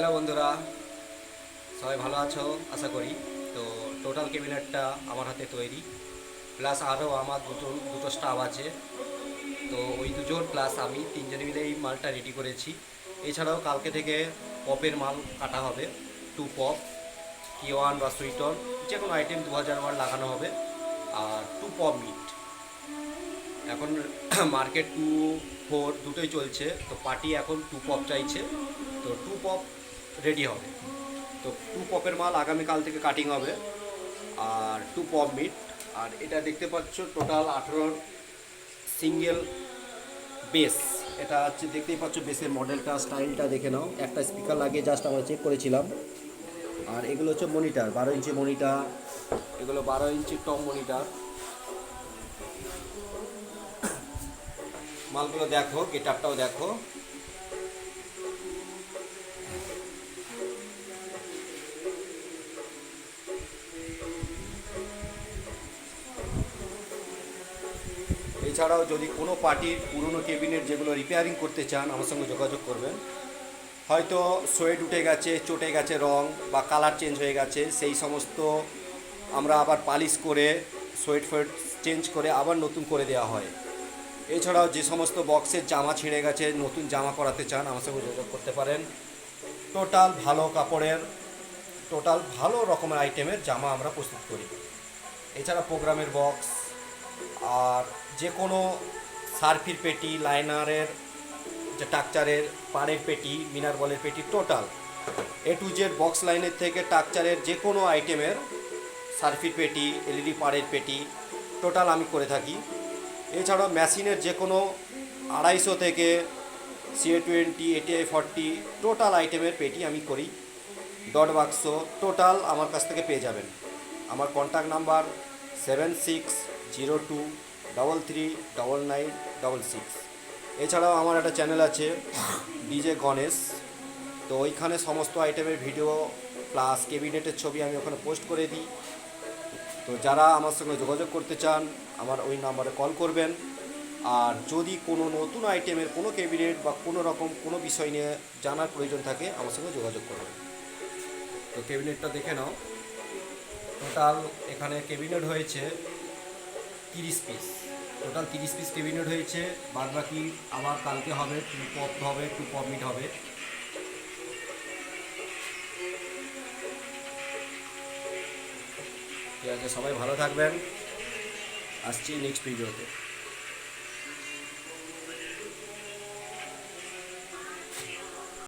Hello বন্ধুরা, সবাই ভালো আছো আশা করি। তো টোটাল ক্যাবিনেটটা আমার হাতে তৈরি, প্লাস আরও আমার দুটো দুটো স্টাফ আছে। তো ওই দুজন প্লাস আমি তিনজনে মিলে এই মালটা রেডি করেছি। এছাড়াও কালকে থেকে পপের মাল কাটা হবে। টু পপ, K1 বা সুইটন, যে কোনো আইটেম 2000 ওয়াট লাগানো হবে। আর টু পপ মিট এখন মার্কেট 2, 4 দুটোই চলছে। তো পার্টি এখন টু পপ চাইছে, তো টু পপ রেডি হবে। তো টু পপের মাল আগামীকাল থেকে কাটিং হবে। আর টু পপ মিট, আর এটা দেখতে পাচ্ছ টোটাল 18 সিঙ্গেল বেস। এটা হচ্ছে দেখতেই পাচ্ছ, বেসের মডেলটা স্টাইলটা দেখে নাও। একটা স্পিকার লাগিয়ে জাস্ট আমরা চেক করেছিলাম। আর এগুলো হচ্ছে মনিটার, 12 ইঞ্চি মনিটার। এগুলো 12 ইঞ্চি টপ মনিটার। মালগুলো দেখো, গেটআপটাও দেখো। এছাড়াও যদি কোনো পার্টির পুরনো কেবিনেট যেগুলো রিপেয়ারিং করতে চান, আমার সঙ্গে যোগাযোগ করবেন। হয়তো সোয়েড উঠে গেছে, চটে গেছে রং, বা কালার চেঞ্জ হয়ে গেছে, সেই সমস্ত আমরা আবার পালিশ করে সোয়েড ফোয়েড চেঞ্জ করে আবার নতুন করে দেওয়া হয়। এছাড়াও যে সমস্ত বক্সের জামা ছিঁড়ে গেছে, নতুন জামা করাতে চান, আমার সঙ্গে যোগাযোগ করতে পারেন। টোটাল ভালো কাপড়ের, টোটাল ভালো রকমের আইটেমের জামা আমরা প্রস্তুত করি। এছাড়া প্রোগ্রামের বক্স, আর যে কোনো সার্ফির পেটি, লাইনারের, যে টাকচারের পাড়ের পেটি, মিনার বলের পেটি, total A to Z box লাইনের থেকে টাকচারের যে কোনো আইটেমের সার্ফির পেটি, এলইডি পাড়ের পেটি, টোটাল আমি করে থাকি। এছাড়াও মেশিনের যে কোনো 250 থেকে CA20, ATI40 টোটাল আইটেমের পেটি আমি করি। ডট বাক্স টোটাল আমার কাছ থেকে পেয়ে যাবেন। আমার কন্ট্যাক্ট নাম্বার 7602339966। এছাড়াও আমার একটা চ্যানেল আছে, ডিজে গণেশ। তো ওইখানে সমস্ত আইটেমের ভিডিও প্লাস ক্যাবিনেটের ছবি আমি ওখানে পোস্ট করে দিই। তো যারা আমার সঙ্গে যোগাযোগ করতে চান, আমার ওই নাম্বারে কল করবেন। আর যদি কোনো নতুন আইটেমের কোনো ক্যাবিনেট বা কোনো রকম কোনো বিষয় নিয়ে জানার প্রয়োজন থাকে, আমার সঙ্গে যোগাযোগ করবেন। তো ক্যাবিনেটটা দেখে নাও। টোটাল এখানে ক্যাবিনেট হয়েছে 30 পিস। টোটাল 30 পিস ক্যাবিনেট হয়েছে। বাদ বাকি আবার কালকে হবে, টু পপ হবে, টু পপ মিট হবে। ঠিক আছে, সবাই ভালো থাকবেন। আসছি নেক্সট ভিডিওতে।